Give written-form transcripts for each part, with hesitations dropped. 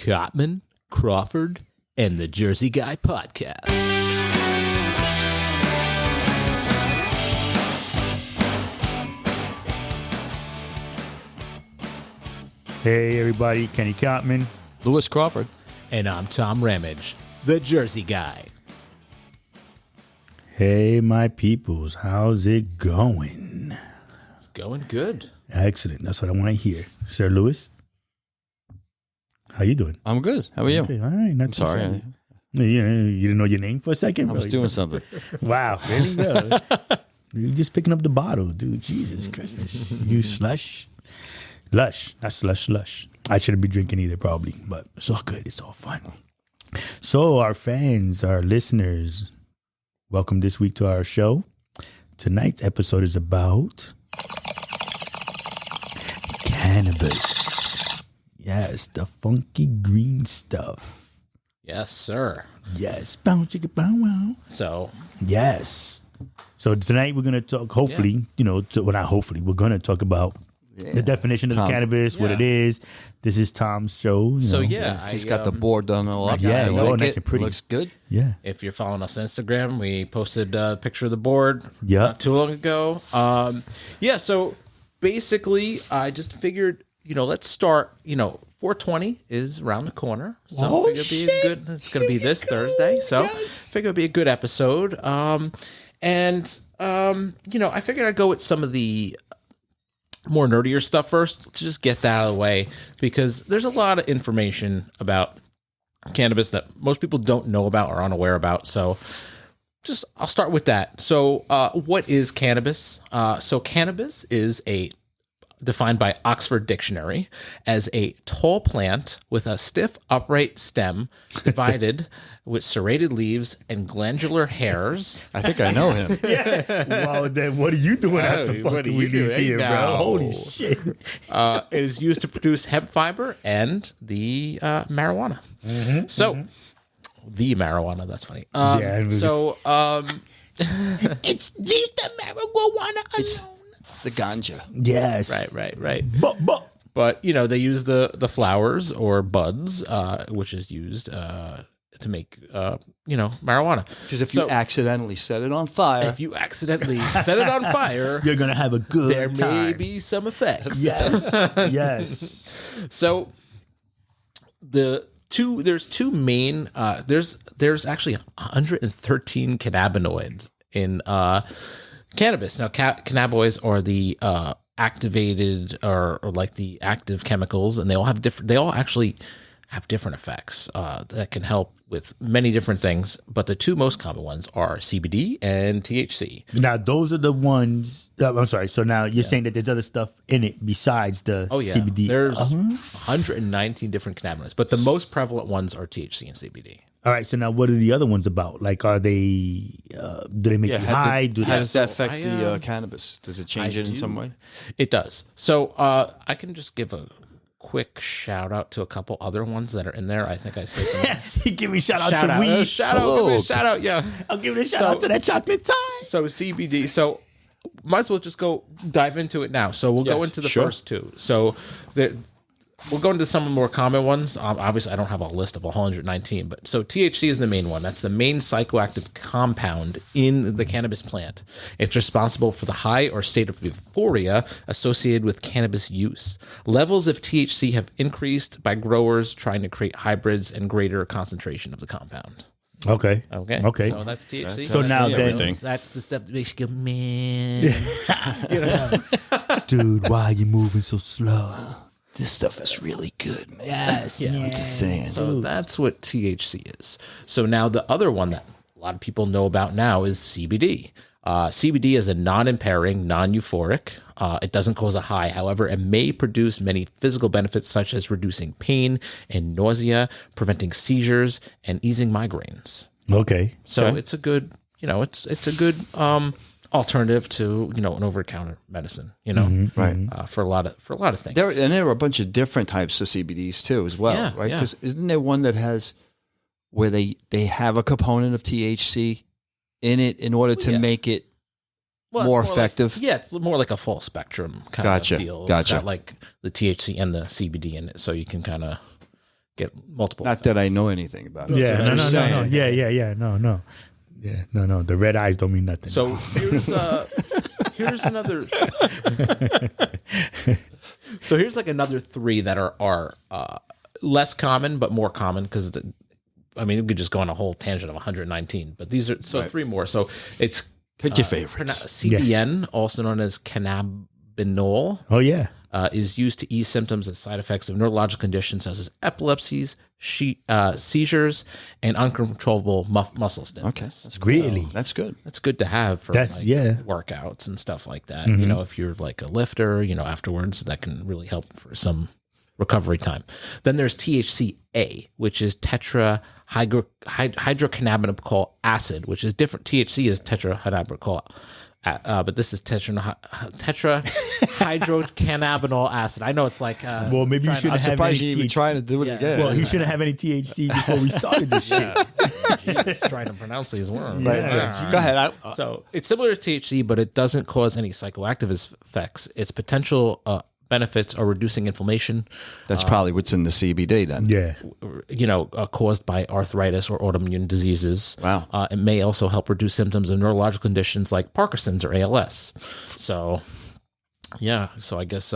Cottman, Crawford, and the Jersey Guy podcast. Hey everybody, Kenny Cottman. Lewis Crawford. And I'm Tom Ramage, the Jersey Guy. Hey my peoples, how's it going? It's going good. Excellent, that's what I want to hear. Sir Lewis, how you doing? I'm good. How are you? Okay, all right, not I'm too sorry. shabby. You didn't know your name for a second? I was doing something. Wow, really? No. You're just picking up the bottle, dude. Jesus Christ. You slush? Lush, not slush. I shouldn't be drinking either, probably, but it's all good. It's all fun. So, our fans, our listeners, welcome this week to our show. Tonight's episode is about cannabis. Yes, the funky green stuff. Yes, sir. Yes, bow chicka bow wow. So, Yes. So tonight we're gonna talk. Hopefully, not hopefully, we're gonna talk about the definition of cannabis, what it is. This is Tom's show. He's got the board done a lot. Yeah, I like nice it. and pretty. Looks good. Yeah. if you're following us on Instagram, we posted a picture of the board Yeah. not too long ago. So basically, I just figured, let's start, 420 is around the corner. So I figured it'd be it's going to be this Thursday. So I figured it'd be a good episode. I figured I'd go with some of the more nerdier stuff first to just get that out of the way, because there's a lot of information about cannabis that most people don't know about or unaware about. So I'll start with that. So what is cannabis? So cannabis is defined by Oxford Dictionary as a tall plant with a stiff upright stem divided with serrated leaves and glandular hairs. I think I know him. Wow, then what are you doing after what fucking are we you leave doing here, now? bro? Holy shit. It is used to produce hemp fiber and the marijuana. The marijuana, that's funny. It's the marijuana alone. The ganja. Yes. Right. But they use the flowers or buds, which is used to make marijuana. Because if you accidentally set it on fire. If you accidentally set it on fire, you're going to have a good there time. may be some effects. Yes. Yes. So there's two main there's actually 113 cannabinoids in cannabis. Now cannabinoids are the activated or like the active chemicals, and they all actually have different effects that can help with many different things, but the two most common ones are CBD and THC. Now, those are the ones. I'm sorry. So now you're saying that there's other stuff in it besides the CBD. There's 119 different cannabinoids, but the most prevalent ones are THC and CBD. All right. So now, what are the other ones about? Like, are they? Do they make you high? How does that affect the cannabis? Does it change it in some way? It does. So I can just give a quick shout out to a couple other ones that are in there. I think I said them. Give me shout out to weed. Shout out. Yeah, I'll give it a shout out to that chocolate tie. So CBD. So might as well just go dive into it now. So we'll go into the first two. So we'll go into some of the more common ones. Obviously, I don't have a list of 119, but so THC is the main one. That's the main psychoactive compound in the cannabis plant. It's responsible for the high or state of euphoria associated with cannabis use. Levels of THC have increased by growers trying to create hybrids and greater concentration of the compound. Okay. So that's THC. So now then, that's the stuff that makes you go, man. Dude, why are you moving so slow? This stuff is really good, man. Yes, Yeah. man. I'm just saying. So that's what THC is. So now the other one that a lot of people know about now is CBD. CBD is a non-impairing, non-euphoric. It doesn't cause a high. However, it may produce many physical benefits such as reducing pain and nausea, preventing seizures, and easing migraines. Okay. So it's a good, it's a good alternative to an over-the-counter medicine. Right. For a lot of things. There are a bunch of different types of CBDs too, as well, right? Because isn't there one that has where they have a component of THC in it in order to make it more effective? It's more like a full spectrum kind of deal. It's Gotcha. got like the THC and the CBD in it, so you can kind of get multiple. Not that I know anything about it. Yeah, I'm no, just no, no, saying. no. Yeah, no. Yeah, no. The red eyes don't mean nothing. So here's another. So here's like another 3 that are less common but more common because we could just go on a whole tangent of 119, but these are 3 more. So it's Pick your favorites. CBN, also known as cannabinol. Oh yeah. Is used to ease symptoms and side effects of neurological conditions such as epilepsies, seizures, and uncontrollable muscle stiffness. Okay, that's cool. Really? That's good. That's good to have for workouts and stuff like that. You know, if you're like a lifter, afterwards, that can really help for some recovery time. Then there's THCA, which is hydrocannabinol acid, which is different. THC is tetrahydrocannabinol. But this is tetrahydrocannabinol acid. I know it's like. Well, maybe you shouldn't have any you even trying to do it again. Well, he shouldn't have any THC before we started this shit. He's trying to pronounce these words. Yeah. Go ahead. So it's similar to THC, but it doesn't cause any psychoactive effects. Its potential benefits are reducing inflammation. That's probably what's in the CBD then. Yeah. Caused by arthritis or autoimmune diseases. Wow. It may also help reduce symptoms of neurological conditions like Parkinson's or ALS. So, yeah. So I guess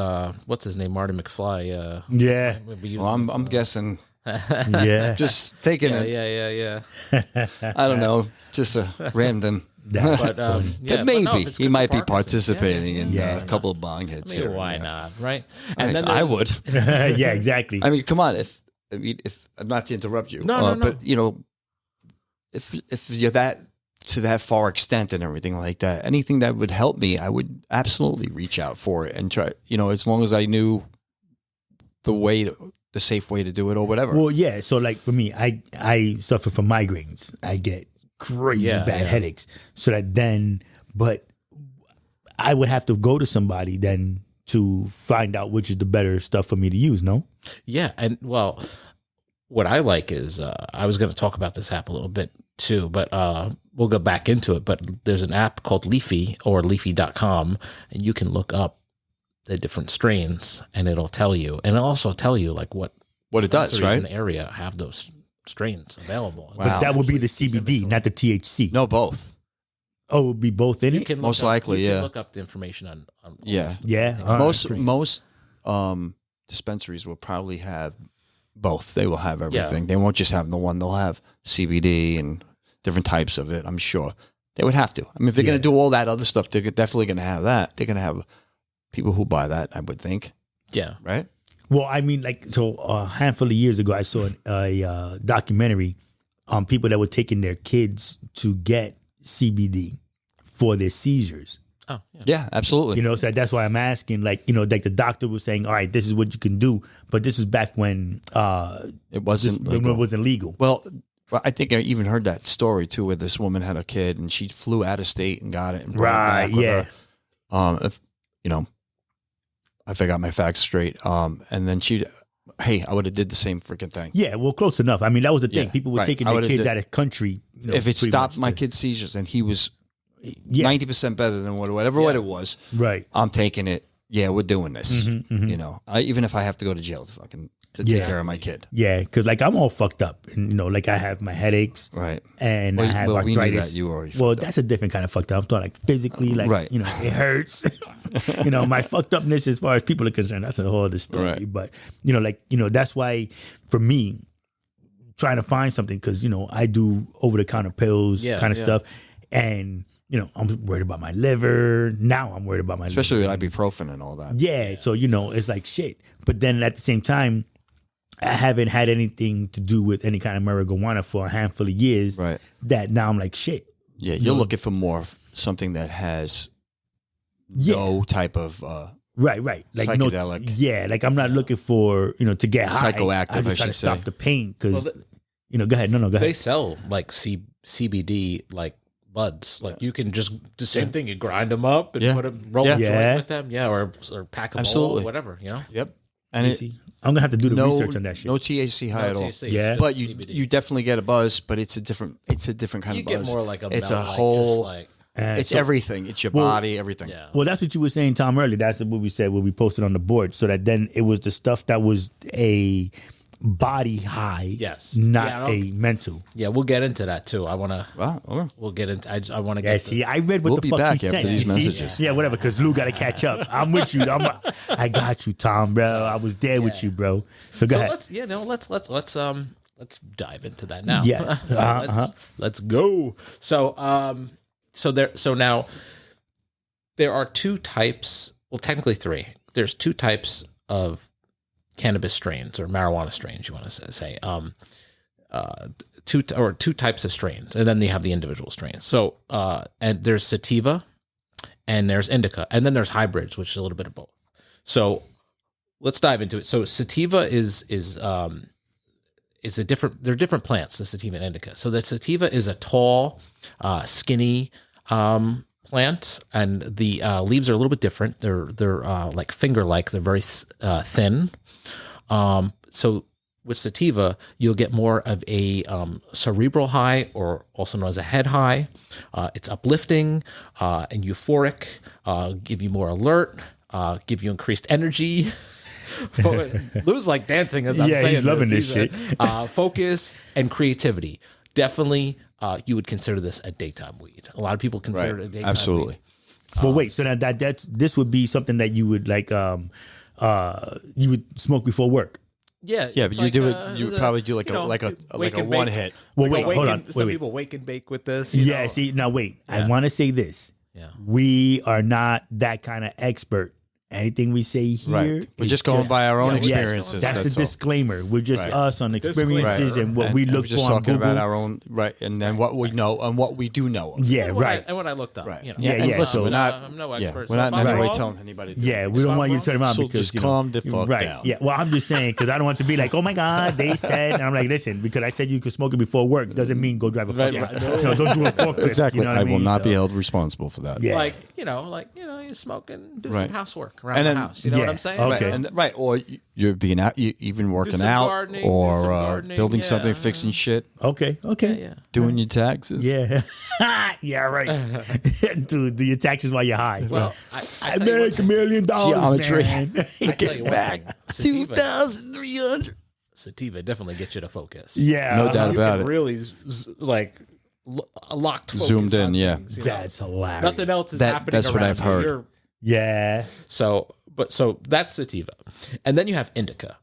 what's his name, Marty McFly. Yeah. Well, I'm guessing. Yeah. Just taking it. Yeah. I don't know. Just a random. But Maybe he might be Parkinson's, participating in a couple of bong hits here. Why not, right? And then I would. Yeah, exactly. I mean, come on. If not to interrupt you, no. But if you're to that far extent and everything like that, anything that would help me, I would absolutely reach out for it and try. As long as I knew the safe way to do it or whatever. Well, yeah. So like for me, I suffer from migraines. I get crazy bad headaches. So that but I would have to go to somebody then to find out which is the better stuff for me to use, no? Yeah. And well, what I like is, I was going to talk about this app a little bit too, but we'll go back into it. But there's an app called Leafy or leafy.com, and you can look up the different strains and it'll tell you. And it'll also tell you like what it does, right? In the area have those strains available. Wow. But that would be the CBD, not the THC. No, both. Oh, it would be both in it? Most likely, you can look up the information on Yeah. Most dispensaries will probably have both. They will have everything. Yeah. They won't just have the one. They'll have CBD and different types of it. I'm sure they would have to. I mean, if they're going to do all that other stuff, they're definitely going to have that. They're going to have people who buy that, I would think. Yeah. Right? Well, I mean, like, so a handful of years ago, I saw a documentary on people that were taking their kids to get CBD for their seizures. Oh, Yeah, absolutely. So that's why I'm asking, like the doctor was saying, all right, this is what you can do. But this is back when it wasn't when it wasn't legal. Well, I think I even heard that story too, where this woman had a kid and she flew out of state and got it and brought it back with her. If I got my facts straight, and then I would have did the same freaking thing. Yeah, well, close enough. I mean, that was the thing. Yeah, People were right. taking their kids out of country. If it stopped my kid's seizures and he was 90% better than whatever it was, right? I'm taking it. Yeah, we're doing this. Even if I have to go to jail to take care of my kid. Yeah, because like I'm all fucked up, and I have my headaches, right? And I have arthritis. We knew that you already. Well, that's a different kind of fucked up. I'm talking like physically, like right. It hurts. My fucked upness as far as people are concerned, that's a whole other story. Right. But that's why for me, trying to find something because I do over the counter pills kind of stuff, and I'm worried about my liver. Now I'm worried about my especially liver. with ibuprofen and all that. Yeah, so it's like shit. But then at the same time, I haven't had anything to do with any kind of marijuana for a handful of years. Right. That now I'm like shit. Yeah, you're looking for more of something that has no type of right. Like psychedelic. like I'm not looking for to get high. Psychoactive, I'm just trying to stop the pain because go ahead. No, go ahead. They sell like CBD like buds. Like you can just the same thing. You grind them up and roll a joint with them. Yeah, or pack a bowl, whatever. Yep. And I'm gonna have to do the research on that shit. No THC high at all. THC, yeah, but you definitely get a buzz. But it's a different kind of buzz. You get more like a. It's a whole. It's everything. It's your body. Everything. Yeah. Well, that's what you were saying, Tom, earlier. That's what we said when we posted on the board. So that then it was the stuff that was a body high. Yes. Not a mental. Yeah, we'll get into that too. I want to. Wow. We'll get into. I want to Yeah, get. see, I read what We'll the be fuck back he after said. these You see? messages. Yeah, whatever. Because Lou got to catch up. I'm with you. I got you, Tom, bro. I was there with you, bro. So go ahead. Let's dive into that now. Yes. Let's go. So now there are two types. Well, technically three. There's two types of cannabis strains or marijuana strains. You want to say two types of strains, and then they have the individual strains. So and there's sativa, and there's indica, and then there's hybrids, which is a little bit of both. So let's dive into it. So sativa is a different. They're different plants. The sativa and indica. So the sativa is a tall, skinny plant, and the leaves are a little bit different. They're like finger-like. They're very thin. So with sativa, you'll get more of a cerebral high, or also known as a head high. It's uplifting and euphoric. Give you more alert. Give you increased energy. Lou's like dancing as I'm saying. He's loving this shit. Focus and creativity. Definitely, you would consider this a daytime weed. A lot of people consider it a daytime Absolutely. weed. Well, wait. So now this would be something that you would like. You would smoke before work. Yeah, Yeah, but you do it. You would probably do like a one hit. Well, wait, hold on. Some Wait. people wake and bake with this. Yeah. See, now wait. I want to say this. Yeah. We are not that kind of expert. Anything we say here, Right. We're is just going by our own experiences. That's the all. disclaimer. We're just Right. us on experiences Disclaimer. and what we look we're just for on talking Google. about our own and then what we know and what we do know. Yeah, And what right. and what I looked up. Right. You know. Yeah, and yeah, listen, so- we're not. I'm no Yeah, expert. we're So not if in I'm any way wrong- telling anybody. To Yeah, do we don't I'm want you wrong, to turn around so because just calm the fuck right. down. Yeah, well, I'm just saying because I don't want to be like, oh my god, they said, and I'm like, listen, because I said you could smoke it before work doesn't mean go drive a fucking. Right. No, don't do a forklift. Exactly. You know what I mean? will not be So, held responsible for that. Yeah. like you're smoking, do Right. some housework around And the then- house. You know what yeah, I'm saying? okay. Right. Or you're being out, you even working some out, gardening, do or some gardening, building yeah. something, fixing shit, Okay. Yeah. doing your taxes. Yeah. Yeah, right. do your taxes while you're high. Well, I tell you one make $1 thing. million, Geometry. man. I tell you one thing. Sativa, 2,300. sativa definitely gets you to focus. Yeah. No doubt You about can it. really locked focus Zoomed in, on yeah. things, you know? That's hilarious. Nothing else is happening. That's what around I've you. heard. You're- Yeah. So that's sativa, and then you have indica.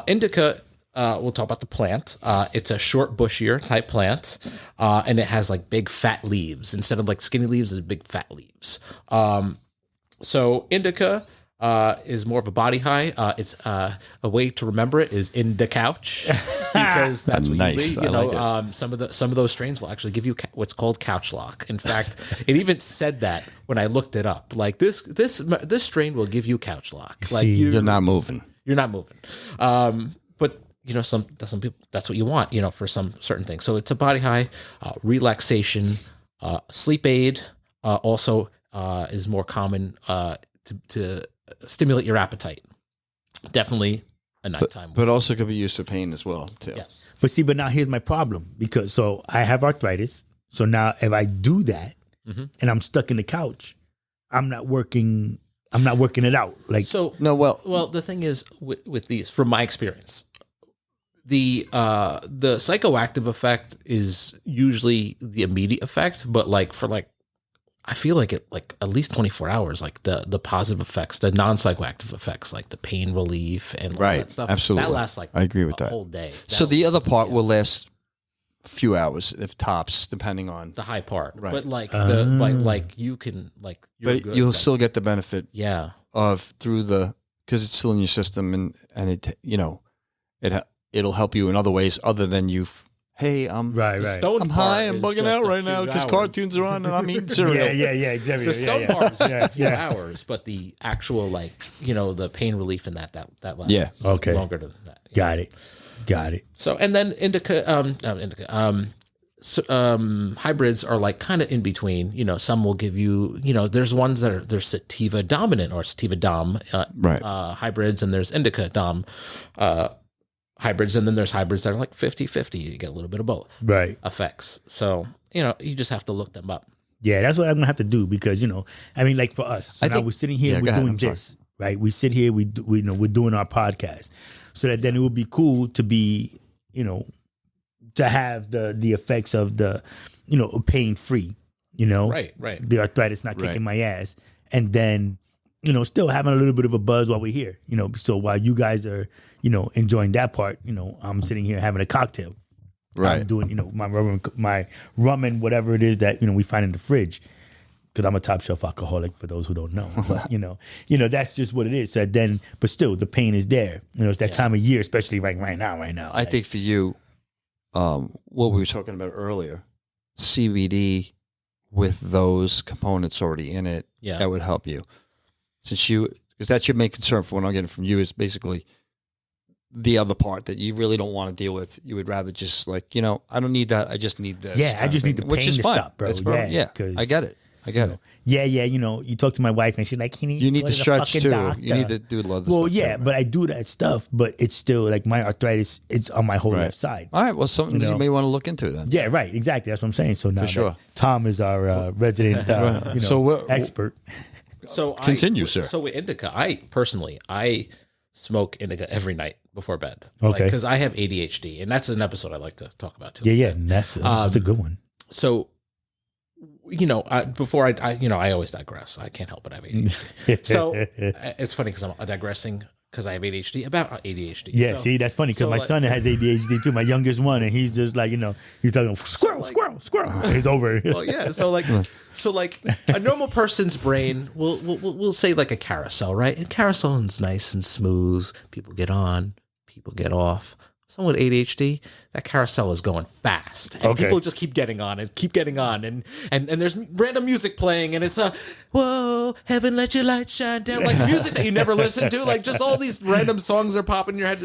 Indica, we'll talk about the plant. It's a short, bushier type plant, and it has like big fat leaves instead of like skinny leaves. It's big fat leaves. So indica is more of a body high. It's a way to remember it is in the couch because that's what Nice. you leave. You I know, like some of those strains will actually give you what's called couch lock. In fact, it even said that when I looked it up. Like this strain will give you couch lock. Like See, You're not moving. you're not moving. But you know, some people, that's what you want, you know, for some certain things. So it's a body high, relaxation, sleep aid, also is more common to stimulate your appetite. Definitely a nighttime. But also could be used for pain as well, too. Yes. But now here's my problem because so I have arthritis. So now if I do that and I'm stuck in the couch, I'm not working it out. Like So No, well, the thing is with these, from my experience, the psychoactive effect is usually the immediate effect, but like for like, I feel like it like at least 24 hours, like the positive effects, the non-psychoactive effects, like the pain relief and all Right, that stuff. absolutely. That lasts like I agree with a that. whole day. So the other part will last a few hours, if tops, depending on. the high part, Right. but like like you can like, you're But good you'll then. still get the benefit yeah. of through because it's still in your system and it it'll help you in other ways other than hey right. Stone I'm part high, I'm is bugging just out a right now few because hours. cartoons are on and I'm eating cereal. Yeah, exactly. The stone part is just a few yeah. hours, but the actual like the pain relief in that lasts Yeah. Okay. longer than that. Got it. So and then hybrids are like kind of in between. Some will give you there's ones that they're sativa dominant or sativa dom Right. hybrids, and there's indica dom hybrids, and then there's hybrids that are like 50-50. You get a little bit of both Right. effects. So you just have to look them up. Yeah, that's what I'm gonna have to do because I mean, like for us, so I now think- we're sitting here, Yeah, go we're ahead, doing I'm sorry. this, right? We sit here, we're doing our podcast. so that then it would be cool to be, you know, to have the effects of the, you know, pain free, you know, right. the arthritis not kicking my ass, and then, you know, still having a little bit of a buzz while we're here, you know. So while you guys are, you know, enjoying that part, you know, I'm sitting here having a cocktail. Right. I'm doing, you know, my rum and whatever it is that, you know, we find in the fridge. Because I'm a top shelf alcoholic, for those who don't know. But, you know, that's just what it is. So then, but still, the pain is there. You know, it's that time of year, especially right now. I think for you, what we were talking about earlier, CBD with those components already in it, that would help you. Because that's your main concern for what I'm getting from you is basically the other part that you really don't want to deal with. You would rather just like, you know, I don't need that. I just need this. Yeah, I just need the pain to stop, bro. Yeah, I get it. Yeah. You know, you talk to my wife and she's like, you need to stretch too. Doctor. You need to do a lot of stuff. Well, yeah, but I do that stuff, but it's still like my arthritis, it's on my whole left side. All right. Well, something you may want to look into then. Yeah, right. Exactly. That's what I'm saying. So now Tom is our resident you know, expert. So continue, sir. So with indica, I smoke indica every night before bed. Okay. Because I have ADHD, and that's an episode I like to talk about too. Yeah. And that's a good one. So, you know, I always digress. I can't help it. I have ADHD. So it's funny because I'm digressing because I have ADHD about ADHD. Yeah, so, see, that's funny because my son has ADHD too, my youngest one, and he's just like, you know, he's talking squirrel. He's over. Well, yeah. So like a normal person's brain will say like a carousel, right? And carousel is nice and smooth. People get on, people get off. Someone with ADHD, that carousel is going fast, and people just keep getting on, and there's random music playing, and it's whoa, heaven let your light shine down, like music that you never listen to, like just all these random songs are popping in your head,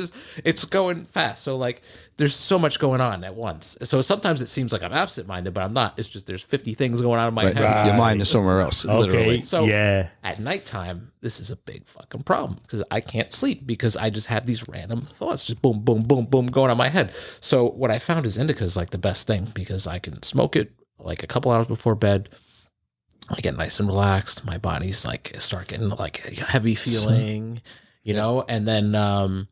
it's going fast. So like there's so much going on at once. So sometimes it seems like I'm absent-minded, but I'm not. It's just there's 50 things going on in my head. Right. Your mind is somewhere else, literally. So at nighttime, this is a big fucking problem because I can't sleep because I just have these random thoughts, just boom, boom, boom, boom, going on my head. So what I found is indica is like the best thing because I can smoke it like a couple hours before bed. I get nice and relaxed. My body's like start getting like a heavy feeling, you know. And then I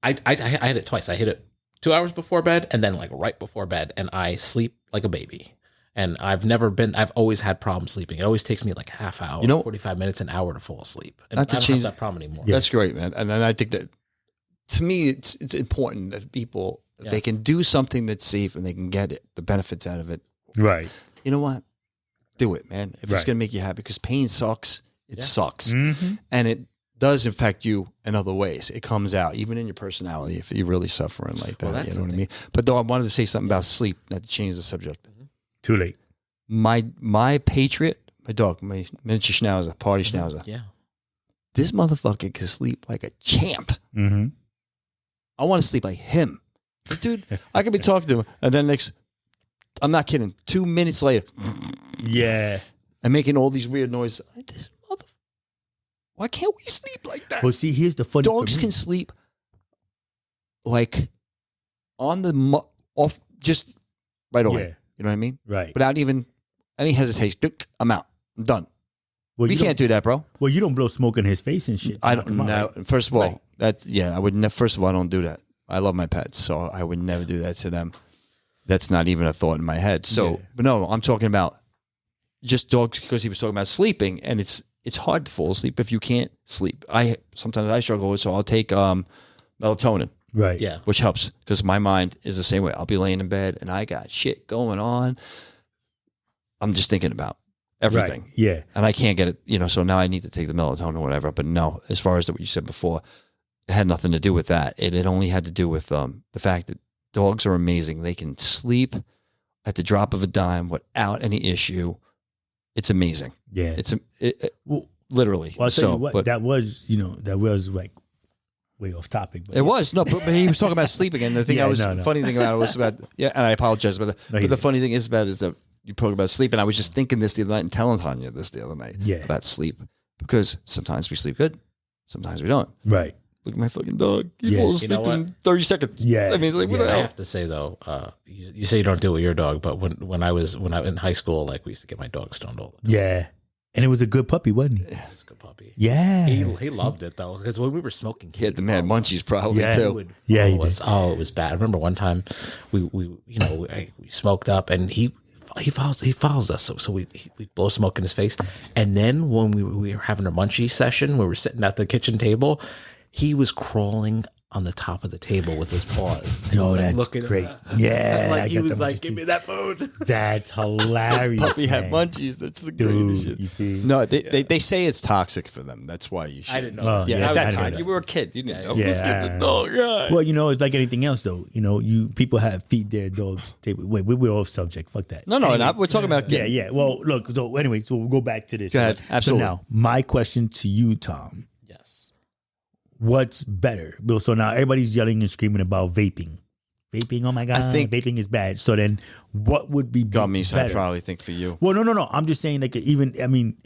had it twice. I hit it 2 hours before bed and then like right before bed, and I sleep like a baby. And I've always had problems sleeping. It always takes me like a half hour, 45 minutes, an hour to fall asleep. And I don't have that problem anymore. That's great, man. And I think that to me, it's important that people, if they can do something that's safe and they can get the benefits out of it. Right. You know what? Do it, man. If it's going to make you happy, because pain sucks. It sucks. Mm-hmm. And it does affect you in other ways. It comes out, even in your personality, if you're really suffering like that. You know what I mean? But though I wanted to say something about sleep, not to change the subject. Too late. My Patriot, my dog, my miniature schnauzer, party schnauzer. Yeah. This motherfucker can sleep like a champ. Mm-hmm. I want to sleep like him. But dude, I could be talking to him, and then I'm not kidding, 2 minutes later. Yeah. And making all these weird noises. Like this motherfucker. Why can't we sleep like that? Well, see, here's the funny Dogs can sleep like on the off, just right away. Yeah. You know what I mean? Right. Without even any hesitation. Duke, I'm out. I'm done. Well, we can't do that, bro. Well, you don't blow smoke in his face and shit. I don't know. First of all, I would never. First of all, I don't do that. I love my pets, so I would never do that to them. That's not even a thought in my head. So, but no, I'm talking about just dogs, because he was talking about sleeping, and it's hard to fall asleep if you can't sleep. Sometimes I struggle, so I'll take melatonin. Right. Yeah. Which helps because my mind is the same way. I'll be laying in bed and I got shit going on. I'm just thinking about everything. Right. Yeah. And I can't get it, so now I need to take the melatonin or whatever. But no, as far as what you said before, it had nothing to do with that. It only had to do with the fact that dogs are amazing. They can sleep at the drop of a dime without any issue. It's amazing. Yeah. Literally. Well, I'll tell you what, that was like way off topic. But it was. No, but he was talking about sleeping. And the thing funny thing about it was about, and I apologize about that. But the funny thing is that you talk about sleep. And I was just thinking this the other night and telling Tanya this the other night about sleep. Because sometimes we sleep good. Sometimes we don't. Right. Look at my fucking dog. He falls asleep in 30 seconds. Yeah. I mean, it's like, what the hell? I have to say though, you say you don't do it with your dog, but when I was in high school, like we used to get my dog stoned all the time. Yeah. And it was a good puppy, wasn't he? He was a good puppy. Yeah. He loved it, though, because when we were smoking... He had the mad munchies probably, too. Yeah, he did. Oh, it was bad. I remember one time we smoked up, and he follows us, so we blow smoke in his face. And then when we were having a munchie session, we were sitting at the kitchen table, he was crawling on the top of the table with his paws. Yo, that's great. Yeah. Like he was like, give me that food. That's hilarious. Puppy had munchies. That's the greatest shit. You see? No, they say it's toxic for them. That's why you should. I didn't know. Yeah, at that I didn't time, know. you were a kid. You didn't know. Yeah. Let's get the dog. Yeah. Well, it's like anything else, though. People have feed their dogs. Wait, we're off subject. Fuck that. No, we're talking about Yeah, yeah. Well, look. So anyway, so we'll go back to this. Go ahead. Absolutely. So now, my question to you, Tom. Yes. What's better? Well, so now everybody's yelling and screaming about vaping. Vaping, oh my God, I think vaping is bad. So then what would be gummies, better? I probably think for you. Well, no. I'm just saying, like, vaping,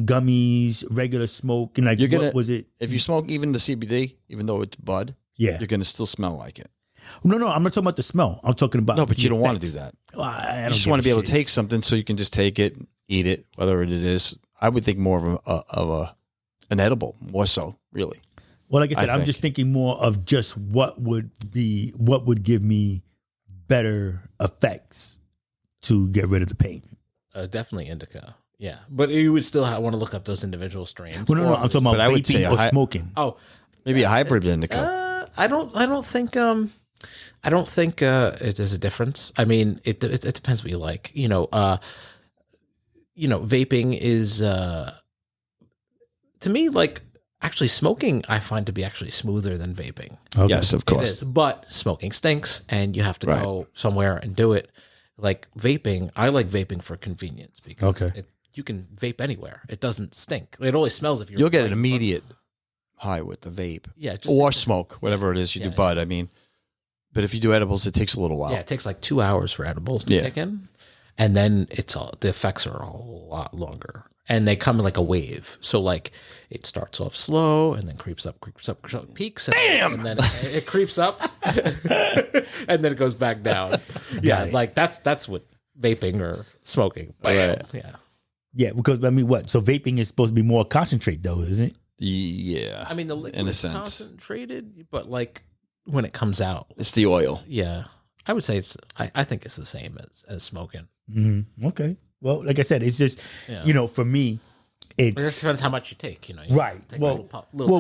gummies, regular smoke, and like, what was it? If you smoke even the CBD, even though it's bud, yeah, you're going to still smell like it. No, I'm not talking about the smell. I'm talking about no, but you don't want to do that. Well, I you just want to be able to take something so you can just take it, eat it, whatever it is. I would think more of an edible, more so, really. Well, like I said, I'm just thinking more of just what would give me better effects to get rid of the pain. Definitely indica. Yeah, but you would still want to look up those individial strains. Well, no, I'm talking about vaping or smoking. Oh, maybe a hybrid indica. I don't think there's a difference. I mean, it depends what you like. Vaping is to me like. Actually, smoking I find to be actually smoother than vaping. Okay. Yes, of course. It is, but smoking stinks, and you have to go somewhere and do it. Like vaping, I like vaping for convenience because you can vape anywhere. It doesn't stink. It only smells if you'll get an immediate high with the vape. Yeah, or smoke, whatever it is you do. Bud, I mean, but if you do edibles, it takes a little while. Yeah, it takes like 2 hours for edibles to kick in, and then the effects are a lot longer. And they come in like a wave. So like it starts off slow and then creeps up, peaks. And then it creeps up and then it goes back down. Yeah. Like that's what vaping or smoking. Right. Yeah. Yeah. Because I mean, what? So vaping is supposed to be more concentrate though, isn't it? Yeah. I mean, the liquid is concentrated, but like when it comes out. It's the oil. Yeah. I would say I think it's the same as smoking. Mm-hmm. Okay. Well, like I said, it's just, for me, it depends how much you take, right. Well,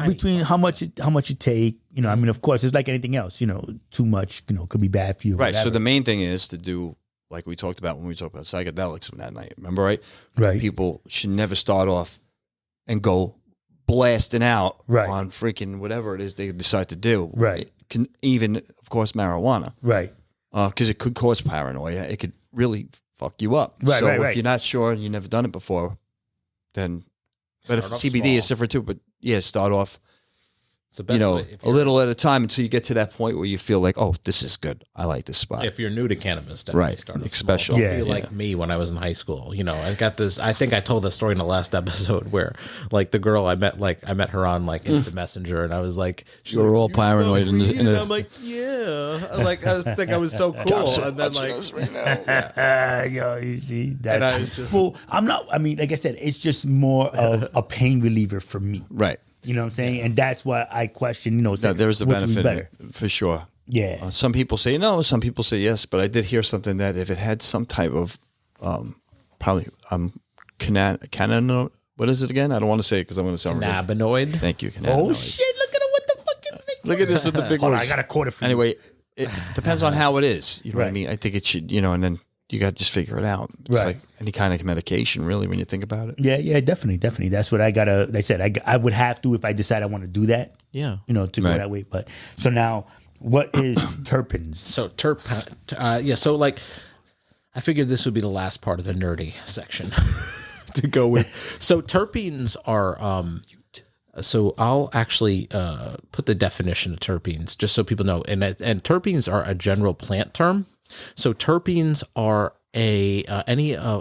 between how much you take, I mean, of course, it's like anything else, too much, could be bad for you. Right. So the main thing is to do, like we talked about when we talked about psychedelics from that night. Remember, right? Right. People should never start off and go blasting out on freaking whatever it is they decide to do. Right. It can even, of course, marijuana. Right. Because it could cause paranoia. It could really fuck you up. Right, so right. if you're not sure and you've never done it before, then but if CBD small. is different too, but start off it's the best way, a little at a time until you get to that point where you feel like, oh, this is good. I like this spot. If you're new to cannabis, definitely start off especially. Don't be like me when I was in high school. I got this. I think I told the story in the last episode where, like, the girl I met her on like Instant Messenger, and I was like, you were all paranoid, and I'm like, yeah, like I think I was so cool, and then like, yo, you see, that's well, I'm not. I mean, like I said, it's just more of a pain reliever for me, right? You know what I'm saying? And that's why I question, there's a benefit for sure. Yeah. Some people say no, some people say yes, but I did hear something that if it had some type of probably cannabinoid, what is it again? I don't want to say it because I'm going to sound cannabinoid. Thank you. Oh shit! Look at it with the fucking thing. Look at this with the big Hold on, words. I got a quarter for you. Anyway, it depends on how it is. You know what I mean? I think it should, and then you got to just figure it out. It's like any kind of medication, really, when you think about it. Yeah, definitely. That's what I gotta. Like I said, I would have to if I decide I want to do that. Yeah, to go that way. But so now, what is terpenes? So So like, I figured this would be the last part of the nerdy section to go with. So terpenes are. So I'll actually put the definition of terpenes just so people know, and terpenes are a general plant term. So terpenes are a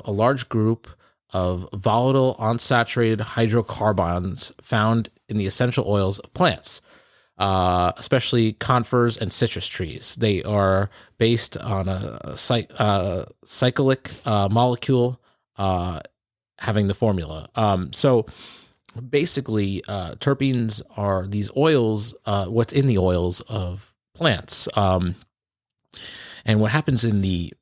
large group of volatile unsaturated hydrocarbons found in the essential oils of plants, especially conifers and citrus trees. They are based on a cyclic molecule, having the formula. So basically, terpenes are these oils, what's in the oils of plants. And what happens in the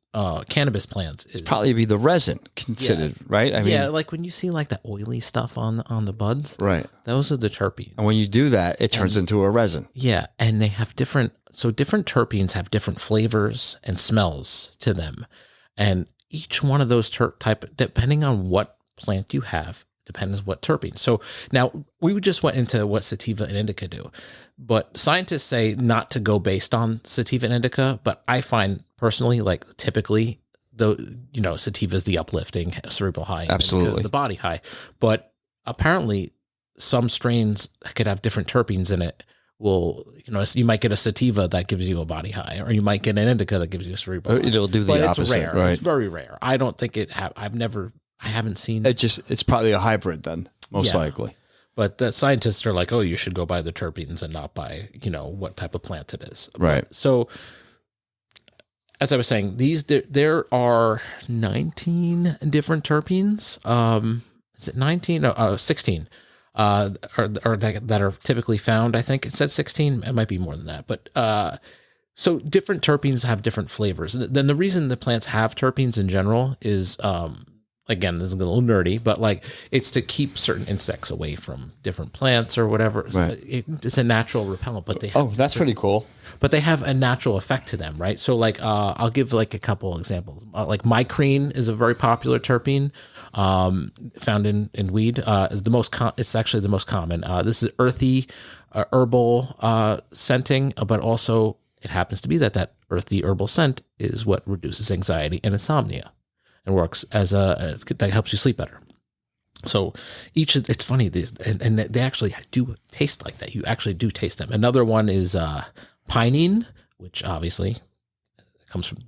cannabis plants is probably be the resin considered, right? I mean, like when you see like that oily stuff on the buds, right? Those are the terpenes. And when you do that, it turns into a resin. Yeah, and they have different terpenes have different flavors and smells to them, and each one of those type, depending on what plant you have, depends what terpene. So now we just went into what sativa and indica do, but scientists say not to go based on sativa and indica. But I find personally, like typically, sativa is the uplifting cerebral high, absolutely, is the body high. But apparently, some strains could have different terpenes in it. You might get a sativa that gives you a body high, or you might get an indica that gives you a cerebral high. It'll do the opposite. It's rare. Right? It's very rare. I don't think I haven't seen it. It's probably a hybrid then, most likely. But the scientists are like, oh, you should go by the terpenes and not by, what type of plant it is. Right. So as I was saying, there are 19 different terpenes. Is it 19? No, 16. That are typically found. I think it said 16. It might be more than that. But so different terpenes have different flavors. And then the reason the plants have terpenes in general is, again, this is a little nerdy, but like it's to keep certain insects away from different plants or whatever. Right. It's a natural repellent, but they have that's pretty cool. But they have a natural effect to them, right? So like I'll give like a couple examples. Like mycrene is a very popular terpene found in weed. It's actually the most common. This is earthy, herbal scenting, but also it happens to be that earthy herbal scent is what reduces anxiety and insomnia. And works as that helps you sleep better. So it's funny, and they actually do taste like that. You actually do taste them. Another one is pinene, which obviously comes from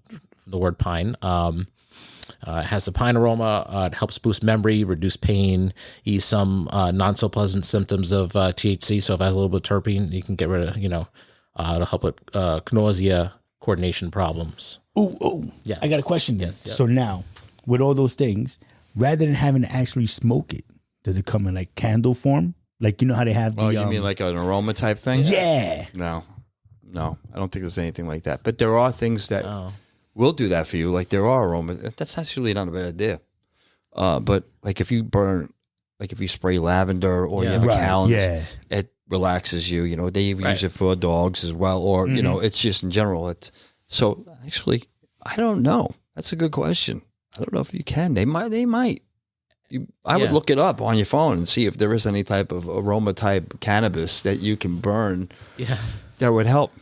the word pine. It has a pine aroma. It helps boost memory, reduce pain, ease some non so pleasant symptoms of THC. So if it has a little bit of terpene, you can get rid of it'll help with nausea, coordination problems. Oh, yeah. I got a question then. Yes. So now, with all those things, rather than having to actually smoke it, does it come in like candle form? Like, you know how they have the... Oh, you mean like an aroma type thing? Yeah. No, I don't think there's anything like that. But there are things that will do that for you. Like there are aromas. That's actually not a bad idea. But like if you spray lavender or you have a calendar, it relaxes you. They even use it for dogs as well. Or, it's just in general. So actually, I don't know. That's a good question. I don't know if you can. They might. I would look it up on your phone and see if there is any type of aroma type cannabis that you can burn. Yeah, that would help.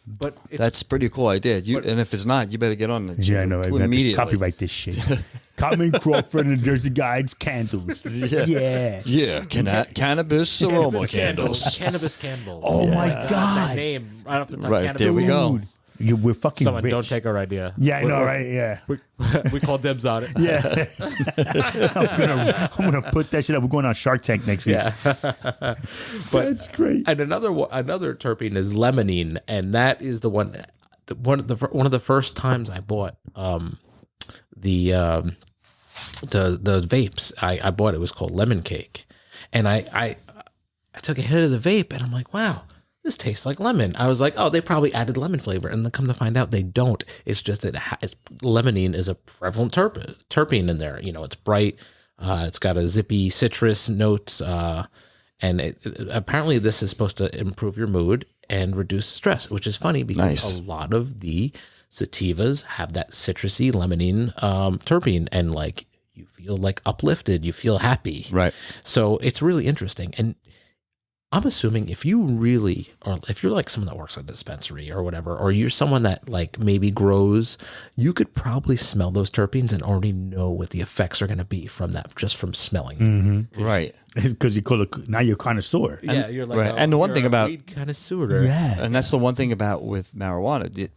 But that's a pretty cool idea. And if it's not, you better get on it. Yeah, I know. I have to copyright this shit. Cottman, Crawford, and the Jersey Guides candles. Yeah. Cannabis aroma candles. Cannabis candles. Oh my God. That name right off the top. Right there we go. We're fucking Someone rich. don't take our idea. Yeah, I know, right? Yeah. We call dibs on it. Yeah. I'm gonna put that shit up. We're going on Shark Tank next week. Yeah. But that's great. And another terpene is limonene, and that is the one of the first times I bought the vapes. I bought it was called Lemon Cake, and I took a hit of the vape, and I'm like, wow. This tastes like lemon. I was like, oh, they probably added lemon flavor. And then come to find out they don't. It's just that limonene is a prevalent terpene in there. It's bright. It's got a zippy citrus notes. And apparently this is supposed to improve your mood and reduce stress, which is funny because a lot of the sativas have that citrusy limonene terpene. And like you feel like uplifted. You feel happy. Right. So it's really interesting. And I'm assuming if you're like someone that works at a dispensary or whatever, or you're someone that like maybe grows, you could probably smell those terpenes and already know what the effects are going to be from that, just from smelling. Mm-hmm. Right. Because now you're connoisseur. Yeah, you're like, right. And the one thing about weed connoisseur. Yeah. And that's the one thing about with marijuana,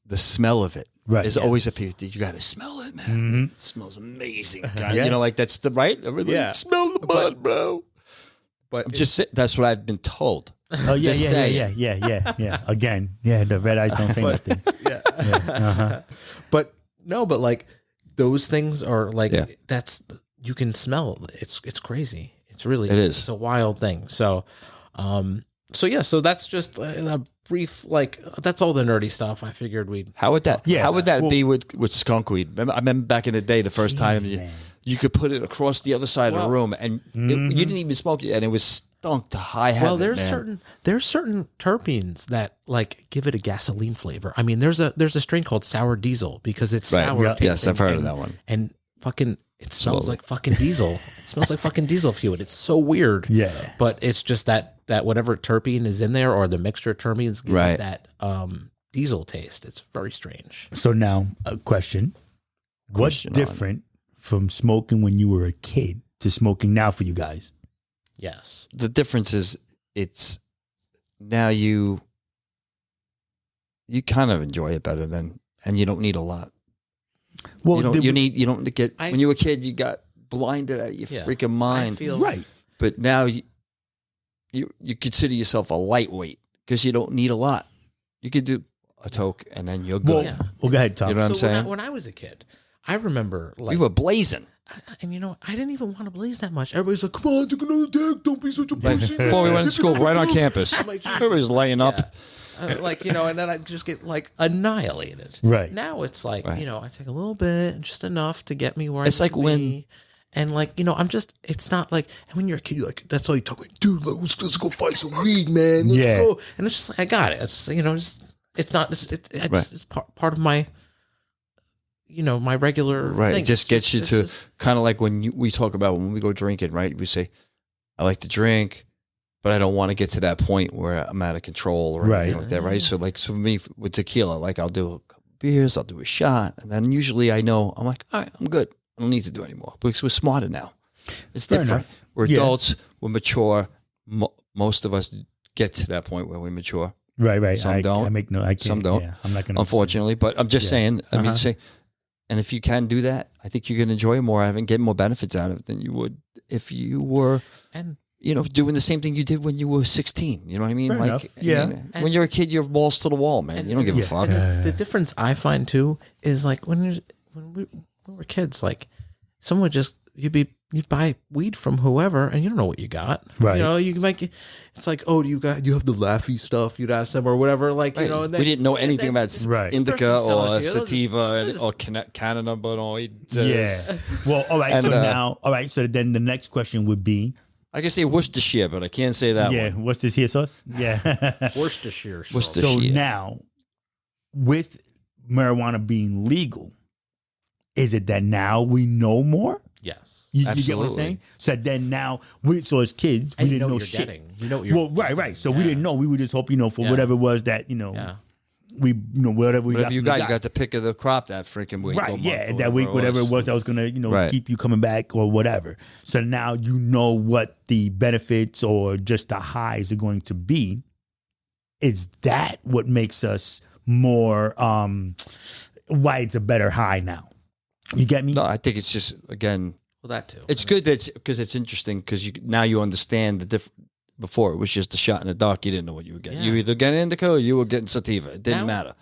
the smell of it. Right. Is always a piece. You got to smell it, man. Mm-hmm. It smells amazing. Like that's the right. Everything. Smell the bud, bro. But that's what I've been told. Oh yeah, yeah. Again, the red eyes don't say nothing. Yeah. But like those things are like that's you can smell it's crazy. It's really it's a wild thing. So so that's just a brief, like, that's all the nerdy stuff. I figured we'd. How would that be with skunk weed? I remember back in the day, the first time you could put it across the other side of the room, and you didn't even smoke it, and it was stunk to high heaven. Well, there's certain terpenes that like give it a gasoline flavor. I mean, there's a strain called sour diesel because it's sour. Yeah. Yes, I've heard of that one. And fucking, it smells like fucking diesel. It smells like fucking diesel fuel. It's so weird. Yeah, but it's just that whatever terpene is in there or the mixture of terpenes give it that diesel taste. It's very strange. So now a question: what's different from smoking when you were a kid to smoking now for you guys? Yes. The difference is it's now you kind of enjoy it better and you don't need a lot. Well, you don't get when you were a kid, you got blinded out of your freaking mind. Right. But now you consider yourself a lightweight because you don't need a lot. You could do a toke and then you're good. Well, go ahead, Tom. You know what I'm saying? When I was a kid, I remember like we were blazing. And I didn't even want to blaze that much. Everybody's like, "Come on, take another dick. Don't be such a pussy." Before we went to school, right on campus, everybody's laying up. And then I just get like annihilated. Right now, it's like I take a little bit, just enough to get me where it's I like when. And I'm just, it's not like, and when you're a kid, you're like, that's all you talk about. Dude, let's go find some weed, man. Let's go. And it's just like, I got it. It's, it's part of my, my regular thing. It just gets you to kind of like when we talk about when we go drinking, right? We say, I like to drink, but I don't want to get to that point where I'm out of control or anything like that, right? So like, for me with tequila, like I'll do a couple beers, I'll do a shot. And then usually I'm like, all right, I'm good. I don't need to do it anymore because we're smarter now. It's different. Enough. We're adults. We're mature. Most of us get to that point where we're mature. Right. Some don't. I can't. Some don't. Yeah, I'm not going to. Unfortunately, but I'm just saying. I mean, and if you can do that, I think you're going to enjoy it more and get more benefits out of it than you would if you were, doing the same thing you did when you were 16. You know what I mean? Fair enough. When you're a kid, you're balls to the wall, man. You don't give a fuck. The difference I find too is like when we were kids, like someone you'd buy weed from whoever and you don't know what you got. Right. You can make it's like, oh, you have the laffy stuff you'd ask them or whatever. Like, and then, we didn't know anything about indica or sativa or cannabinoids. Yeah. Well, all right. And, so then the next question would be, I can say Worcestershire, but I can't say that one. Yeah, Worcestershire sauce? Yeah. Worcestershire sauce. So now, with marijuana being legal, is it that now we know more? Yes. You get what I'm saying? So then now, so as kids, we didn't know shit. Getting. You know what you're right. So we didn't know. We would just hope, for whatever it was that, we, whatever we you got the pick of the crop that freaking week. Right, that week, whatever it was that was going to, keep you coming back or whatever. So now you know what the benefits or just the highs are going to be. Is that what makes us more, why it's a better high now? You get me? No, I think it's just, again... Well, that too. It's good because it's interesting because now you understand the difference. Before, it was just a shot in the dark. You didn't know what you were getting. You were either getting indica or you were getting sativa. It didn't matter.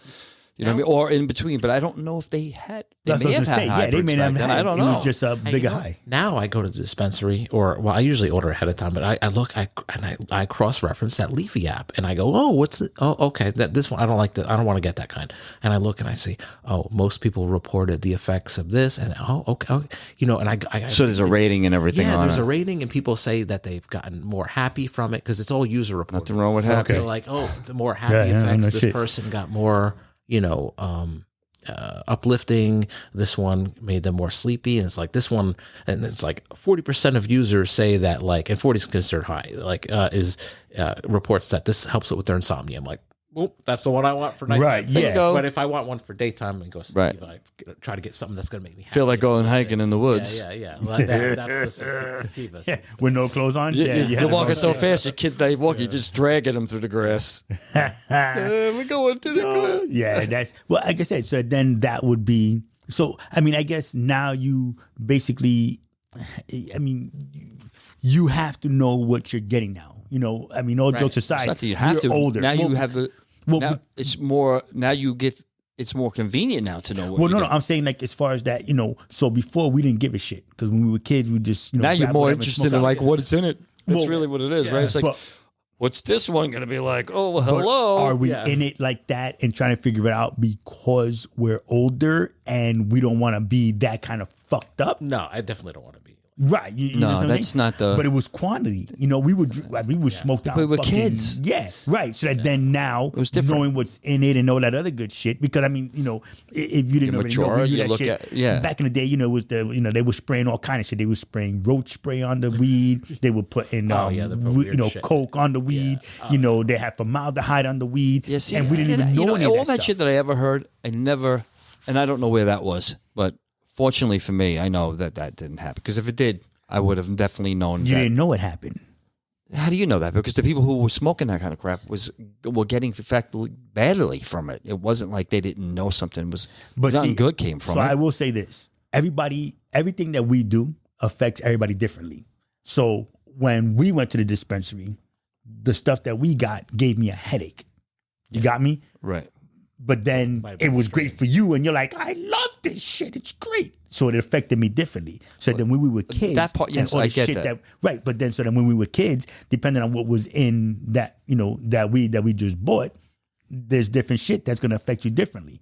You know what I mean? Or in between. But I don't know if they had... They may have had hybrids. They may have had. I don't know. It was just a bigger high. Now I go to the dispensary I usually order ahead of time, but I look and I cross-reference that Leafy app and I go, oh, what's it? Oh, okay. This one, I don't like that. I don't want to get that kind. And I look and I see, oh, most people reported the effects of this and okay. And I so there's a rating and everything on it. Yeah, there's a rating and people say that they've gotten more happy from it because it's all user reported. Nothing wrong with happy. So like, the more happy effects, this person got more, uplifting. This one made them more sleepy, and it's like this one, and it's like 40% of users say that, like, and 40 is considered high, like reports that this helps with their insomnia. I'm like, well, that's the one I want for nighttime. Right, yeah. But if I want one for daytime and go sleep, right. I try to get something that's going to make me happy. Feel like going hiking in the woods. Yeah. Well, that's the sativa. Yeah. With no clothes on? You're walking so fast, your kid's not even walking, you're just dragging them through the grass. We're going to the grass. Yeah, that's, well, like I said, so then that would be, so, I mean, I guess now you basically, you have to know what you're getting now. All jokes aside, you have to. older. Now you have the. Now it's more. Now you get it's more convenient now to know what Well, you're no, doing. I'm saying like as far as that, so before we didn't give a shit because when we were kids, we just Now you're grab more whatever and interested smoke in out. like what it's in it. That's Well, really what it is, right? It's like, but- what's this one going to be like? Oh, well, But hello. are we in it like that and trying to figure it out because we're older and we don't want to be that kind of fucked up? No, I definitely don't want to be. Right. You know No, what I'm that's saying? not the- But it was quantity. We would smoke out. We were fucking- kids. Yeah. Right. So that then now was different. knowing what's in it and all that other good shit. Because I mean, if you didn't You're already mature, know, we knew you that look shit. at- yeah. Back in the day, it was they were spraying all kind of shit. They were spraying roach spray on the weed. They were putting they put weird shit. coke on the weed. They had formaldehyde on the weed. Yeah, see, and we didn't even know any of all that that stuff. shit that I ever heard. I never, and I don't know where that was, but fortunately for me, I know that didn't happen. Because if it did, I would have definitely known. You that. didn't know it happened. How do you know that? Because the people who were smoking that kind of crap were getting affected badly from it. It wasn't like they didn't know something was nothing good came from so it. I will say this: everything that we do affects everybody differently. So when we went to the dispensary, the stuff that we got gave me a headache. You got me? Right. But then it was great for you, and you're like, I love this shit. It's great. So it affected me differently. So then when we were kids, That part, yes, and all the I get shit that. right. But then so then when we were kids, depending on what was in that, that weed that we just bought, there's different shit that's gonna affect you differently.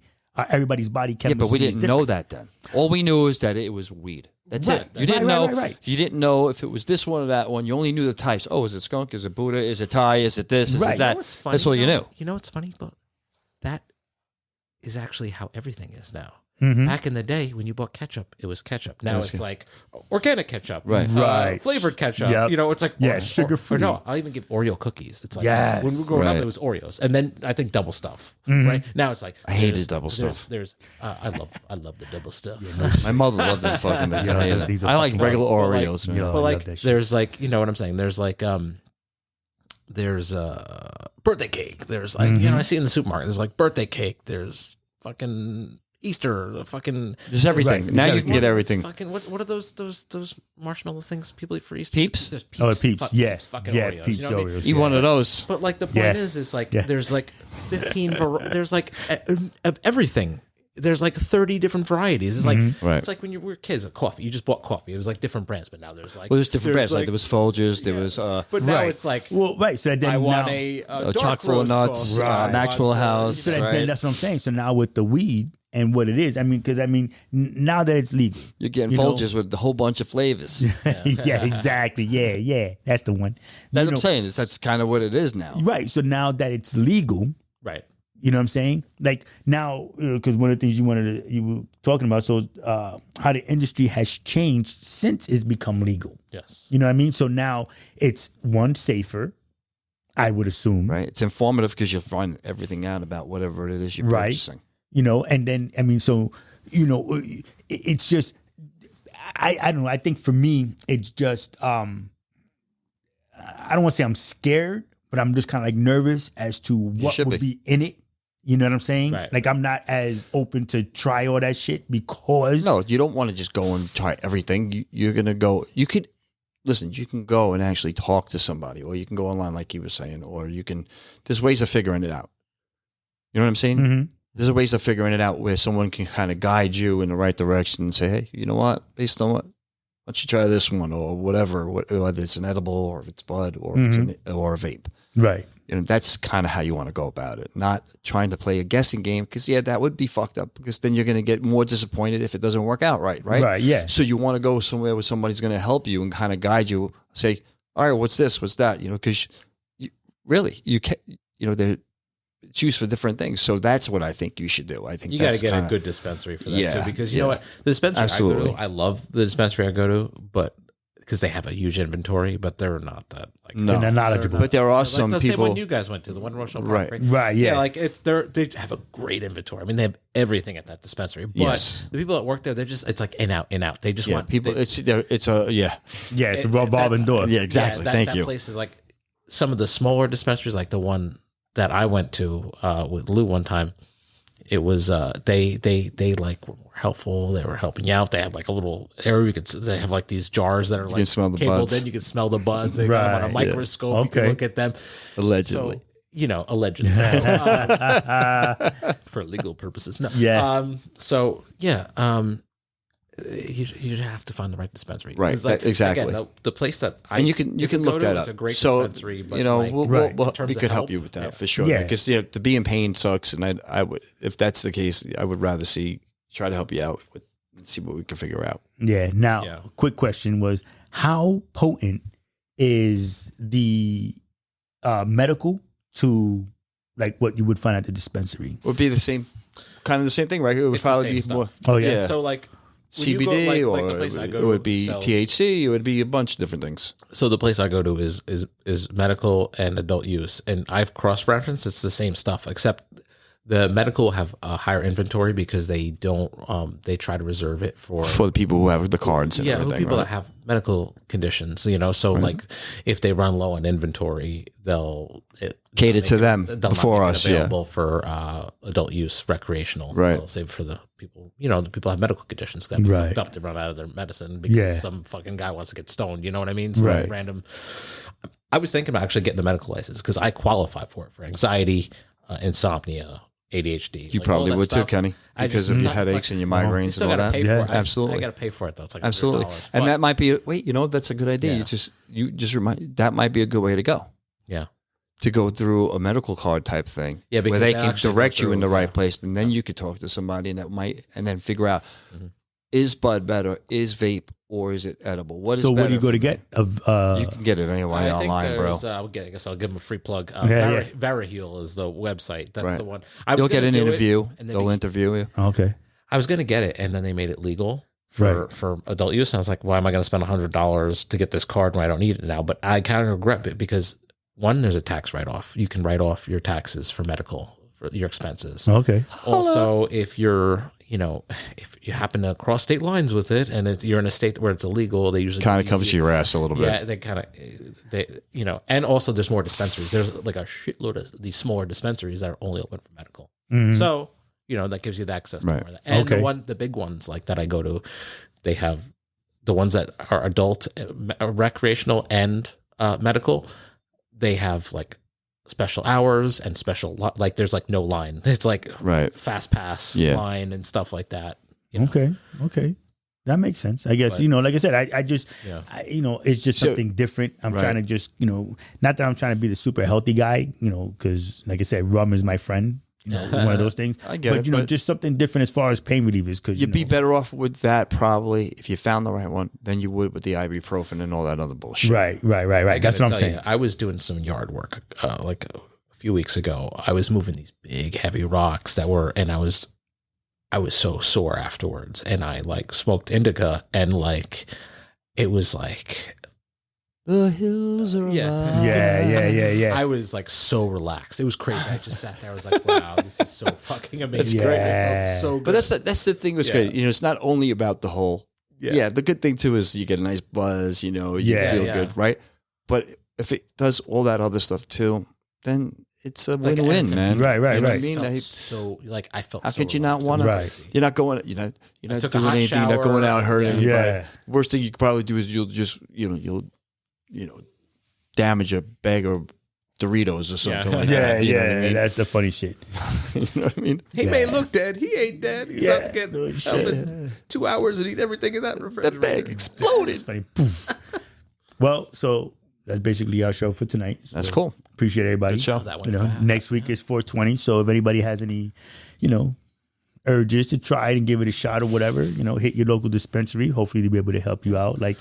Everybody's body chemistry. Yeah, but we is didn't know different. that then. All we knew is that it was weed. That's Right. it. You didn't know. Right. You didn't know if it was this one or that one. You only knew the types. Oh, is it skunk? Is it Buddha? Is it Thai? Is it this? Is Right. it that? You know what's funny, That's all you though? knew. You know what's funny? But that is actually how everything is now. Mm-hmm. Back in the day, when you bought ketchup, it was ketchup. Now Yes, it's yeah. like organic ketchup, Right. Right. flavored ketchup. Yep. It's like Yeah, sugar-free. Or no, I'll even give Oreo cookies. It's like Yes. when we were growing up, Right. it was Oreos, and then I think double stuff. Mm-hmm. Right now, it's like I hated there's- double stuff. There's I love the double stuff. My mother loved them fucking things. I hated these it. are I like fucking regular but like- Oreos, man. Yeah. But I like, love that shit. there's like, you know what I'm saying? There's like, there's birthday cake. There's like, I see in the supermarket. There's like birthday cake. There's fucking Easter. Fucking There's everything. Right. Now There's you can get everything. Fucking what are those marshmallow things people eat for Easter? Peeps? There's Peeps. Oh, Peeps. Fuck, Yeah. Fucking Yeah, Oreos. Peeps, You know what I mean? Oreos. Eat one of those. But like the point Yeah. is like Yeah. there's like 15 there's like of everything. There's like 30 different varieties. It's like Right. it's like when you were kids, coffee. You just bought coffee. It was like different brands, but now there's like Well, there's different brands. Like like there was Folgers. There was but now Right. it's like Well, right. So then I want now, a dark chocolate roast nuts, coffee. I Maxwell want, House. so then right. that's what I'm saying. So now with the weed and what it is, because now that it's legal, You're getting you know? Folgers with a whole bunch of flavors. yeah, exactly. Yeah, that's the one. That's You what I'm know, saying. That's kind of what it is now. Right. So now that it's legal, right. you know what I'm saying? Like now, because one of the things you were talking about, so how the industry has changed since it's become legal. Yes. You know what I mean? So now it's safer, I would assume. Right. It's informative because you'll find everything out about whatever it is you're Right. purchasing. And then it's just I don't know. I think for me, it's just I don't want to say I'm scared, but I'm just kind of like nervous as to what should would be in it. You know what I'm saying? Right. Like I'm not as open to try all that shit because No, you don't want to just go and try everything. You're going to go. You could listen. You can go and actually talk to somebody, or you can go online, like he was saying, or you can. There's ways of figuring it out. You know what I'm saying? Mhm. There's ways of figuring it out where someone can kind of guide you in the right direction and say, hey, you know what? Based on what? Why don't you try this one or whatever, whether it's an edible or if it's bud or if it's or a vape. right. That's kind of how you want to go about it. Not trying to play a guessing game because, that would be fucked up because then you're going to get more disappointed if it doesn't work out right? Right, yeah. So you want to go somewhere where somebody's going to help you and kind of guide you, say, all right, what's this? What's that? Because you can't, they're choose for different things. So that's what I think you should do. I think You got to that's get kinda, a good dispensary for that Yeah, too, because you yeah. know what, the dispensary I go Absolutely. to, I love the dispensary I go to, but because they have a huge inventory, but they're not that like No. And they're knowledgeable. But there are like some the same people. one you guys went to, the one in Rochelle Right. Park, Right, yeah. like they have a great inventory. I mean, they have everything at that dispensary. But Yes. the people that work there, it's like in out. They just Yeah, want people. they- It's a yeah, it's a it- revolving that's- door. yeah, exactly. that, Thank that you. place is like some of the smaller dispensaries, like the one that I went to with Lou one time. It was they like were more helpful. They were helping you out. They had like a little area they have like these jars that are like can smell the cabled buds. in. You can smell the buds. They got them on a Right, yeah. microscope. You Okay. can look at them. Allegedly. So allegedly. For legal purposes. No. Yeah. You'd have to find the right dispensary. Right. Exactly. Again, the place that and you can look that up. It's a great so, dispensary, but we could help you with that for sure. Yeah. Because to be in pain sucks, and I would, if that's the case, I would rather try to help you out and see what we can figure out. Yeah. Now, quick question was, how potent is the medical to like what you would find at the dispensary? Would be the same thing, right? It would probably be more. Oh yeah. So like CBD, or the place I go it would to be sells, THC. It would be a bunch of different things. So the place I go to is medical and adult use, and I've cross-referenced. It's the same stuff, except the medical have a higher inventory because they don't. They try to reserve it for the people who have the cards. And everything, people right? that have medical conditions. So like if they run low on inventory, they'll cater to them they'll before not make us. it available for adult use, recreational. Right. They'll save for the people. The people have medical conditions that be fucked up to run out of their medicine because some fucking guy wants to get stoned. You know what I mean? So Right. random. I was thinking about actually getting the medical license because I qualify for it for anxiety, insomnia, ADHD. You probably would too, Kenny, because of your headaches and your migraines and all that. Absolutely, I got to pay for it though. It's like absolutely, $100, and that might be. That's a good idea. Yeah. You just remind that might be a good way to go. Yeah, to go through a medical card type thing. Yeah, where they can actually direct you in the right place, and then you could talk to somebody, and then figure out is bud better, is vape, or is it edible? What is so? Better What do you go to get? You can get it anyway online, bro. I guess I'll give them a free plug. Yeah. Varaheel is the website. That's Right. the one. You'll get an interview. And They'll interview you. Okay. I was going to get it, and then they made it legal for adult use. And I was like, why am I going to spend $100 to get this card when I don't need it now? But I kind of regret it because, one, there's a tax write-off. You can write off your taxes for medical, for your expenses. Okay. Also, if you're, if you happen to cross state lines with it and you're in a state where it's illegal, they usually kind of comes to your ass a little bit. Yeah, and also there's more dispensaries. There's like a shitload of these smaller dispensaries that are only open for medical. Mm-hmm. So, that gives you the access to more of that. And the big ones like that I go to, they have the ones that are adult, recreational, and medical. They have like special hours and special like there's like no line. It's like fast pass line and stuff like that. Okay. That makes sense. I guess, like I said, I just, it's just something different. I'm trying to just, not that I'm trying to be the super healthy guy, because like I said, rum is my friend. It's one of those things. I get but, just something different as far as pain relievers. Because you'd be better off with that probably if you found the right one than you would with the ibuprofen and all that other bullshit. Right. That's what I'm saying. I was doing some yard work like a few weeks ago. I was moving these big heavy rocks and I was so sore afterwards, and I like smoked indica, and like it was like the hills are alive. Yeah. I was like so relaxed. It was crazy. I just sat there. I was like, wow, this is so fucking amazing. Yeah. Great. I felt so good. But that's the thing that's great. It's not only about the whole. Yeah. The good thing too is you get a nice buzz. You feel good, right? But if it does all that other stuff too, then it's a win-win, man. Right. You know what I mean? mean? So like I felt. How so could you not want to? Right. You're not going. You're not doing anything. Shower, You're not going out hurting anybody. Yeah. Worst thing you could probably do is you'll just you'll damage a bag of Doritos or something like that. You know what I mean? That's the funny shit. You know what I mean? He may look dead. He ain't dead. He's about to get up in 2 hours and eat everything in that refrigerator. That bag exploded. Funny. Poof. Well, so that's basically our show for tonight. So That's cool. Appreciate everybody. Good show. That went fast. Next week is 420. So if anybody has any, urges to try it and give it a shot or whatever, hit your local dispensary. Hopefully they'll be able to help you out. Like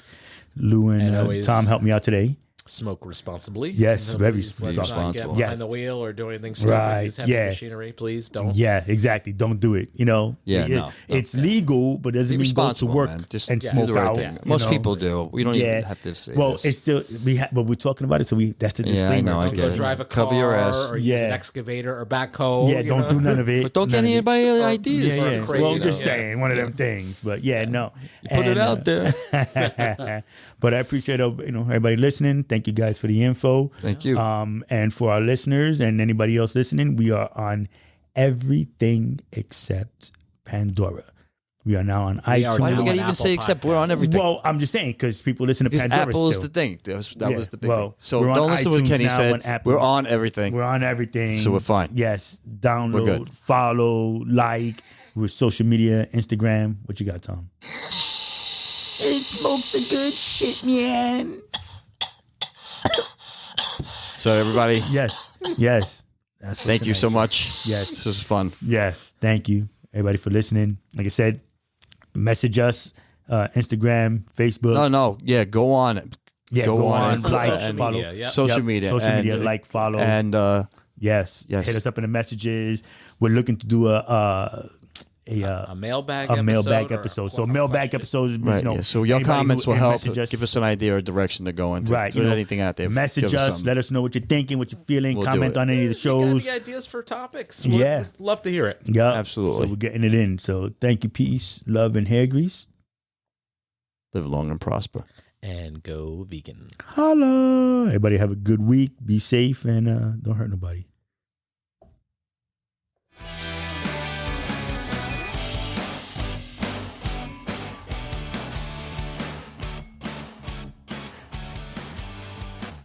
Lou and Tom helped me out today. Smoke responsibly. Yes, very Let's not get responsible. behind the wheel or do anything stupid. Right, Use heavy machinery, please don't. Yeah, exactly. Don't do it. It's legal, but doesn't mean go to work man. Just and do smoke the right out. thing. Most people do. We don't even have to say well, this. it's still but we're talking about it, so that's the disclaimer. I know, I Don't get go it. drive a car Cover your ass. or use an excavator or backhoe. Yeah, don't do none of it. But don't get anybody ideas. Yeah. Crazy, Well, just saying, one of them things. But no. Put it out there. But I appreciate everybody listening. Thank you guys for the info. Thank you. And for our listeners and anybody else listening, we are on everything except Pandora. We are now on We are iTunes. Why do we on gotta even Apple say except we're on Podcasts. everything? Well, I'm just saying because people listen to Because Pandora Apple is still. the thing. That was the big well, thing. So we're on don't listen to what iTunes Kenny now, said. on Apple. We're on everything. We're on everything. So we're fine. Yes. We're Download, good. follow, like. We're social media, Instagram. What you got, Tom? Smoke the good shit, man. So everybody, Yes. Yes. That's what thank you so tonight's much. Yes. This was fun. Yes, thank you, everybody, for listening. Like I said, message us, Instagram, Facebook. No. Yeah, go on. Yeah, go on, and like, social follow. media, yep. Social media. Social media, like, follow. And yes, Yes. hit us up in the messages. We're looking to do a mailbag mailbag or episode. a So mailbag episodes, right, you know, yeah. So your anybody comments who- will help message us. give us an idea or direction to go into. Right, Put anything out there. Message Give us, something. let us know what you're thinking, what you're feeling. We'll do Comment it. on any of the You got shows. any ideas for topics? Yeah. We'd love to hear it. Yeah, Absolutely. So we're getting it in. So thank you, peace, love, and hair grease. Live long and prosper. And go vegan. Holla! Everybody have a good week. Be safe and don't hurt nobody.